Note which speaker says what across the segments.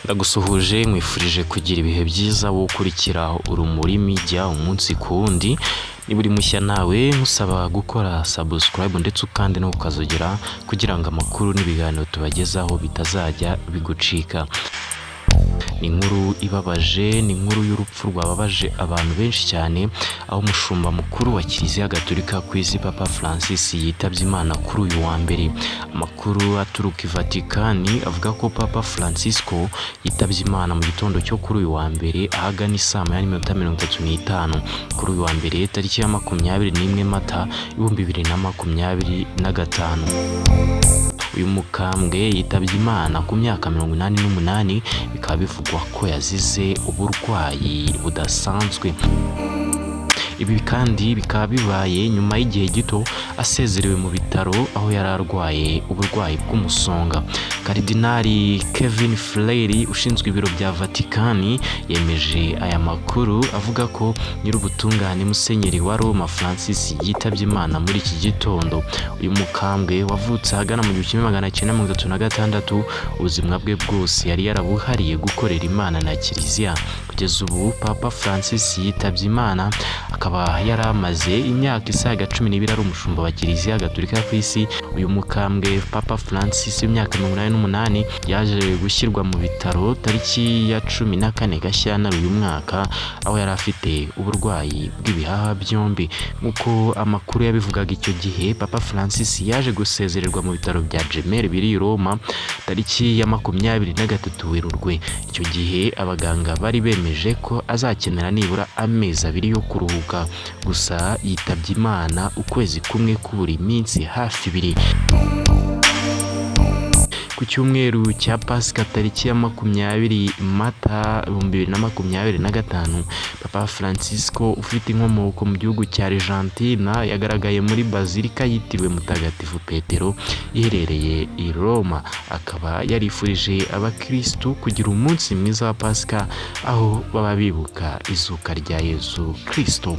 Speaker 1: Ndagusuhuje mwifurije kugira ibihe byiza wo gukurikira Urumuri Media umunsi ku wundi. Niba uri mushya nawe nkusaba gukora subscribe ndetse ukandi no ukazogera kugira ngo amakuru n'ibiganiro tubagezaho bitazajya bigucika. Ni inkuru ibabaje, ni inkuru y'urupfu rwababaje abantu benshi cyane, aho umushumba mukuru wa Kiliziya Gatolika ku isi Papa Francis yitabye Imana kuri uyu wa mbere. Amakuru aturuka i Vatikani avuga ko Papa Francisco yitabye Imana mu gitondo cyo kuri uyu wa mbere ahagana isaa 8:35 kuri uyu wa mbere tariki ya 21 Mata 2025. Uyu mukambwe yitabye Imana ku myaka 88, bikaba bivugwa ko yazize uburwayi budasanzwe. Ibi kandi bikaba bibaye nyuma y'igihe gito asezerewe mu bitaro aho yari arwaye uburwayi bw'umusonga. Karidinali Kevin Freire ushinzwe ibiro bya Vatikani yemeje aya makuru avuga ko nyir'ubutungane Musenyeri wa Roma Francis yitabye Imana muri iki gitondo. Uyu mukambwe wavutse ahagana mu 1936, ubuzima bwe bwose yari yarabuhariye gukorera Imana na Kiliziya. Kugeza ubu Papa Francis yitabye Imana akaba yaramaze imyaka isaga 12 ari umushumba wa Kiliziya Gatolika ku isi. Uyu mukambwe Papa Francis w'imyaka 88 yaje gushyirwa mu bitaro tariki ya 14 Gashyantare uyu mwaka, aho yari afite uburwayi bw'ibihaha byombi. Nk'uko amakuru yabivugaga icyo gihe, Papa Francis yaje gusezererwa mu bitaro bya Gemelli biri i Roma tariki ya 23 Werurwe. Icyo gihe abaganga bari bemeje ko azakenera nibura amezi 2 yo kuruhuka, gusa yitabye Imana ukwezi kumwe kuburi minsi hafi 2. Ku cyumweru cya Pasika tariki ya 20 Mata 2025, Papa Francisco ufite inkomoko mu gihugu cya Argentina yagaragaye muri Bazilika yitiriwe Mutagatifu Petero iherereye i Roma. Akaba yarifurije abakristu kugira umunsi mwiza wa Pasika, aho baba bibuka izuka rya Yezu Kristo.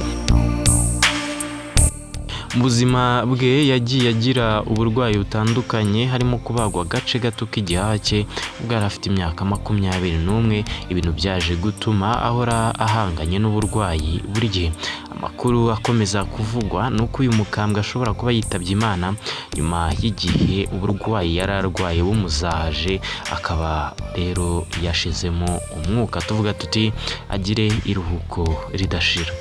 Speaker 1: Mu buzima bwe yagiye agira uburwayi butandukanye, harimo kubagwa agace gato k'igihaha cye ubwo yari afite imyaka 21. Ibintu byaje gutuma ahora ahanganye n'uburwayi buri gihe. Amakuru akomeza kuvugwa nuko uyu mukambwe ashobora kuba yitabye Imana nyuma y'igihe uburwayi yari arwaye bumuzahaje, akaba rero yashizemo umwuka. Tuvuga tuti agire iruhuko ridashira.